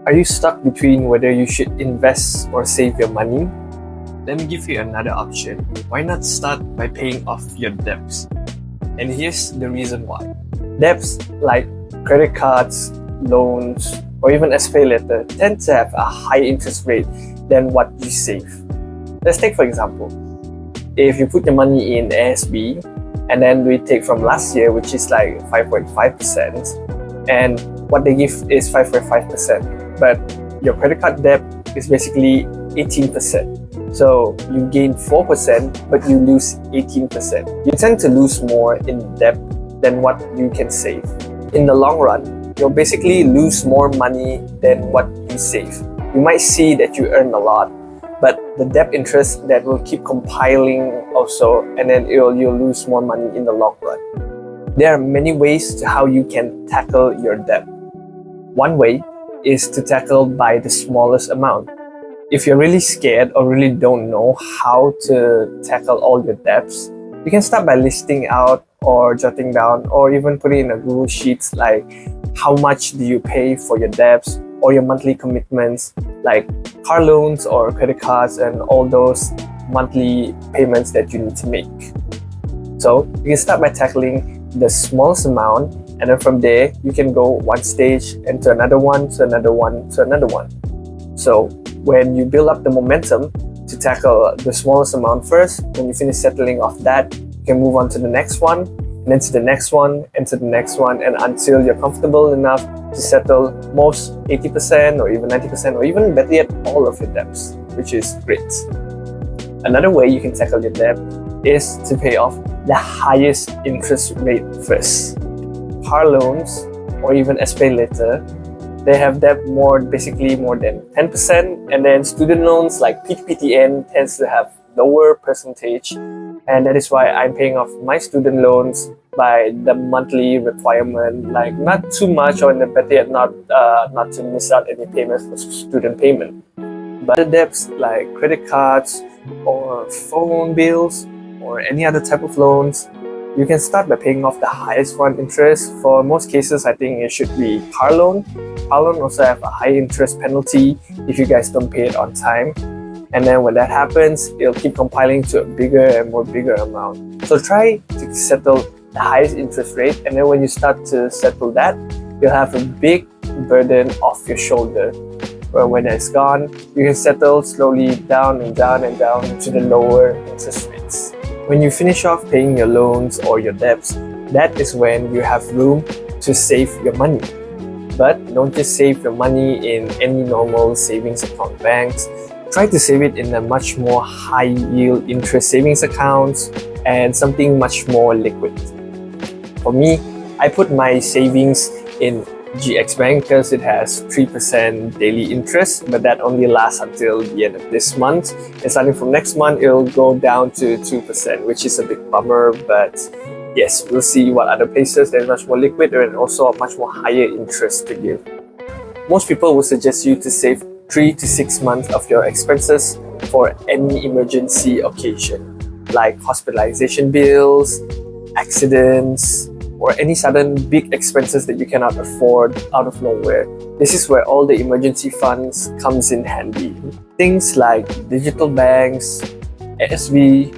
Are you stuck between whether you should invest or save your money? Let me give you another option. Why not start by paying off your debts? And here's the reason why. Debts like credit cards, loans, or even SPay letter tend to have a high interest rate than what you save. Let's take for example, if you put your money in ASB and then we take from last year, which is like 5.5%, and what they give is 5.5%, but your credit card debt is basically 18%. So you gain 4%, but you lose 18%. You tend to lose more in debt than what you can save. In the long run, you'll basically lose more money than what you save. You might see that you earn a lot, but the debt interest that will keep compiling also, and then you'll lose more money in the long run. There are many ways to how you can tackle your debt. One way is to tackle by the smallest amount. If you're really scared or really don't know how to tackle all your debts, you can start by listing out or jotting down or even putting in a Google Sheets like how much do you pay for your debts or your monthly commitments like car loans or credit cards and all those monthly payments that you need to make. So you can start by tackling the smallest amount, and then from there you can go one stage and to another one, to another one, to another one. So when you build up the momentum to tackle the smallest amount first, when you finish settling off that, you can move on to the next one, and then to the next one, and to the next one, and until you're comfortable enough to settle most 80% or even 90% or even better yet, all of your debts, which is great. Another way you can tackle your debt is to pay off the highest interest rate first. Car loans or even SPay later, they have debt basically more than 10%, and then student loans like PTPTN tends to have lower percentage, and that is why I'm paying off my student loans by the monthly requirement, like not too much or better yet not to miss out any payments for student payment. But the debts like credit cards or phone bills or any other type of loans, you can start by paying off the highest one interest. For most cases, I think it should be car loan. Car loan also have a high interest penalty if you guys don't pay it on time. And then when that happens, it'll keep compiling to a bigger and more bigger amount. So try to settle the highest interest rate, and then when you start to settle that, you'll have a big burden off your shoulder. But when it's gone, you can settle slowly down and down and down to the lower interest rates. When you finish off paying your loans or your debts, that is when you have room to save your money. But don't just save your money in any normal savings account banks. Try to save it in a much more high yield interest savings accounts and something much more liquid. For me, I put my savings in GX Bank because it has 3% daily interest, but that only lasts until the end of this month. And starting from next month, it'll go down to 2%, which is a big bummer. But yes, we'll see what other places there's much more liquid and also a much more higher interest to give. Most people will suggest you to save 3 to 6 months of your expenses for any emergency occasion, like hospitalization bills, accidents, or any sudden big expenses that you cannot afford out of nowhere. This is where all the emergency funds comes in handy. Things like digital banks, ASB,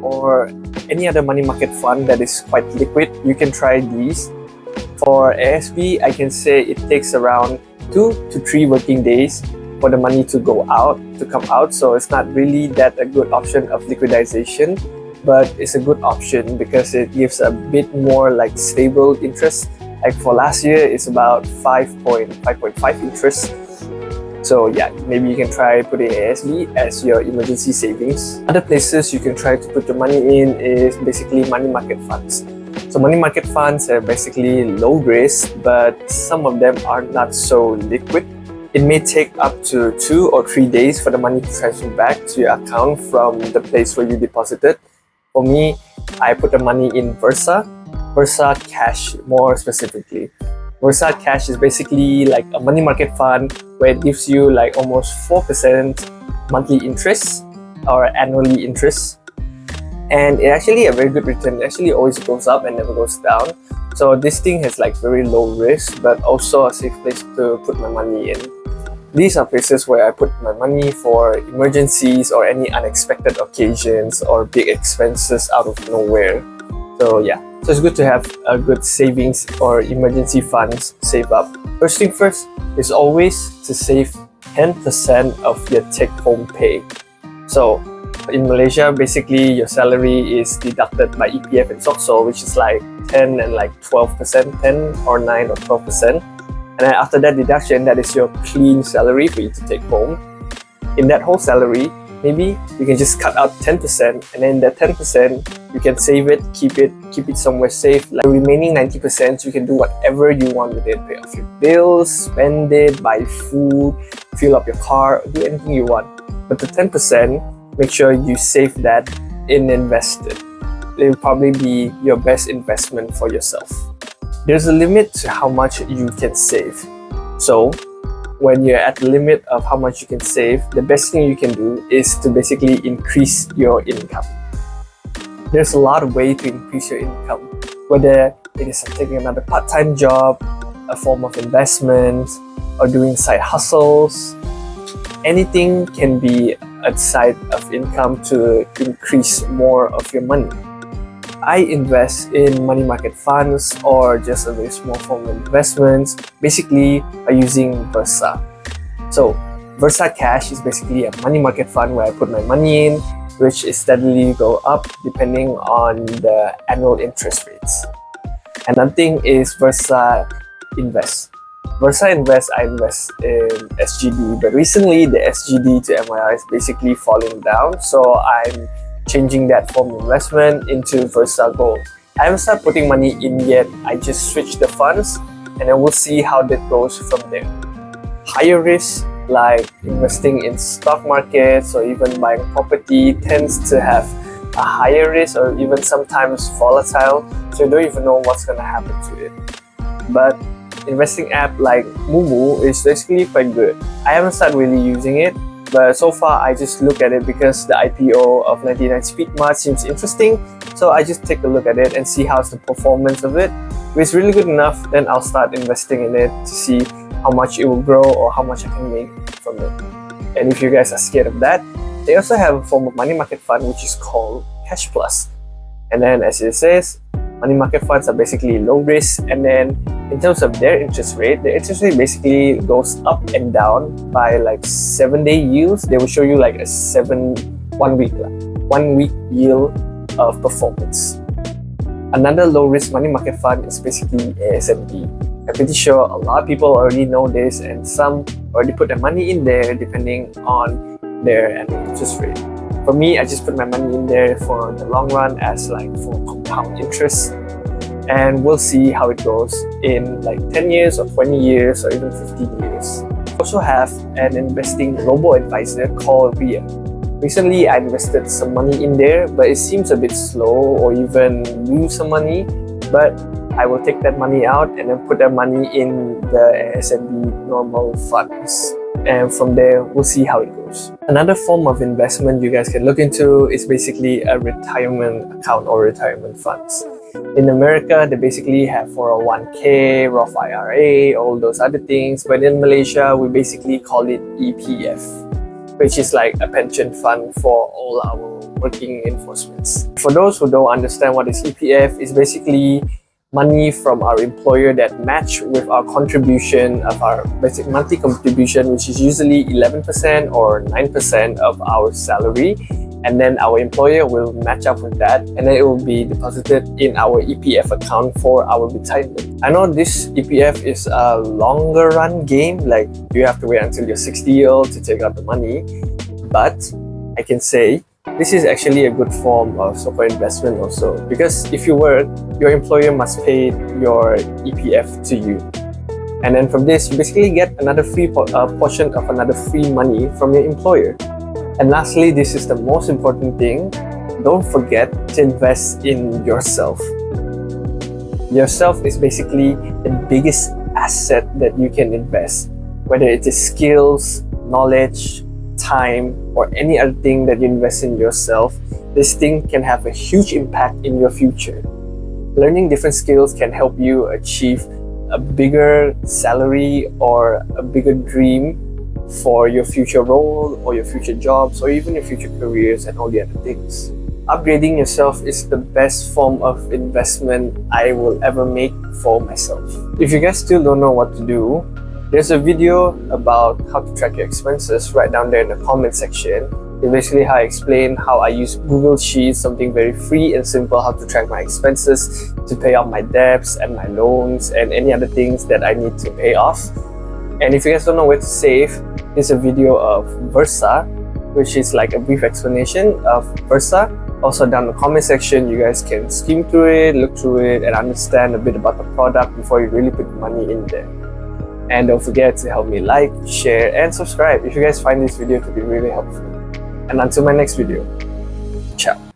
or any other money market fund that is quite liquid, you can try these. For ASB, I can say it takes around 2 to 3 working days for the money to come out, so it's not really that a good option of liquidization, but it's a good option because it gives a bit more like stable interest. Like for last year, it's about 5.5 interest. So yeah, maybe you can try putting ASB as your emergency savings. Other places you can try to put your money in is basically money market funds. So money market funds are basically low risk, but some of them are not so liquid. It may take up to 2 or 3 days for the money to transfer back to your account from the place where you deposited. For me, I put the money in Versa Cash more specifically. Versa Cash is basically like a money market fund where it gives you like almost 4% monthly interest or annually interest. And it actually a very good return. It actually always goes up and never goes down. So this thing has like very low risk, but also a safe place to put my money in. These are places where I put my money for emergencies or any unexpected occasions or big expenses out of nowhere. So yeah, so it's good to have a good savings or emergency funds saved up. First thing first is always to save 10% of your take-home pay. So in Malaysia, basically your salary is deducted by EPF and SOCSO, which is like 10 and like 12%, 10 or 9 or 12%. And then after that deduction, that is your clean salary for you to take home. In that whole salary, maybe you can just cut out 10%, and then that 10% you can save it, keep it somewhere safe. Like the remaining 90%, you can do whatever you want with it. Pay off your bills, spend it, buy food, fill up your car, do anything you want. But the 10%, make sure you save that and invest it. It will probably be your best investment for yourself. There's a limit to how much you can save. So when you're at the limit of how much you can save, the best thing you can do is to basically increase your income. There's a lot of ways to increase your income, whether it is taking another part-time job, a form of investment, or doing side hustles. Anything can be a side of income to increase more of your money. I invest in money market funds or just a very small form of investments, basically by using Versa. So Versa Cash is basically a money market fund where I put my money in, which is steadily go up depending on the annual interest rates. Another thing is Versa Invest. Versa Invest, I invest in SGD, but recently the SGD to MYR is basically falling down, so I'm changing that form of investment into Versa Gold. I haven't started putting money in yet, I just switched the funds and then we'll see how that goes from there. Higher risk, like investing in stock markets or even buying property, tends to have a higher risk or even sometimes volatile, so you don't even know what's going to happen to it. But investing app like Mumu is basically quite good. I haven't started really using it, but so far I just look at it because the IPO of 99 Speedmart seems interesting, so I just take a look at it and see how's the performance of it. If it's really good enough, then I'll start investing in it to see how much it will grow or how much I can make from it. And if you guys are scared of that, they also have a form of money market fund which is called Cash Plus. And then as it says, money market funds are basically low risk, and then in terms of their interest rate, the interest rate basically goes up and down by like 7-day yields. They will show you like a 1 week yield of performance. Another low risk money market fund is basically ASNB. I'm pretty sure a lot of people already know this, and some already put their money in there depending on their annual interest rate. For me, I just put my money in there for the long run as like for compound interest, and we'll see how it goes in like 10 years or 20 years or even 15 years. I also have an investing robo-advisor called RIA. Recently, I invested some money in there, but it seems a bit slow or even lose some money, but I will take that money out and then put that money in the ASNB normal funds. And from there, we'll see how it goes. Another form of investment you guys can look into is basically a retirement account or retirement funds. In America, they basically have 401k, Roth IRA, all those other things. But in Malaysia, we basically call it EPF, which is like a pension fund for all our working enforcements. For those who don't understand what is EPF, it's basically money from our employer that match with our contribution of our basic monthly contribution, which is usually 11% or 9% of our salary, and then our employer will match up with that, and then it will be deposited in our EPF account for our retirement. I know this EPF is a longer run game, like you have to wait until you're 60 years old to take out the money, but I can say this is actually a good form of so-called investment also, because if you work, your employer must pay your EPF to you. And then from this, you basically get another free portion of another free money from your employer. And lastly, this is the most important thing, don't forget to invest in yourself. Yourself is basically the biggest asset that you can invest, whether it is skills, knowledge, time, or any other thing that you invest in yourself. This thing can have a huge impact in your future. Learning different skills can help you achieve a bigger salary or a bigger dream for your future role or your future jobs or even your future careers and all the other things. Upgrading yourself is the best form of investment I will ever make for myself. If you guys still don't know what to do, there's a video about how to track your expenses right down there in the comment section. It's basically how I explain how I use Google Sheets, something very free and simple, how to track my expenses, to pay off my debts and my loans and any other things that I need to pay off. And if you guys don't know where to save, here's a video of Versa, which is like a brief explanation of Versa. Also down in the comment section, you guys can skim through it, look through it, and understand a bit about the product before you really put money in there. And don't forget to help me like, share, and subscribe if you guys find this video to be really helpful. And until my next video, ciao.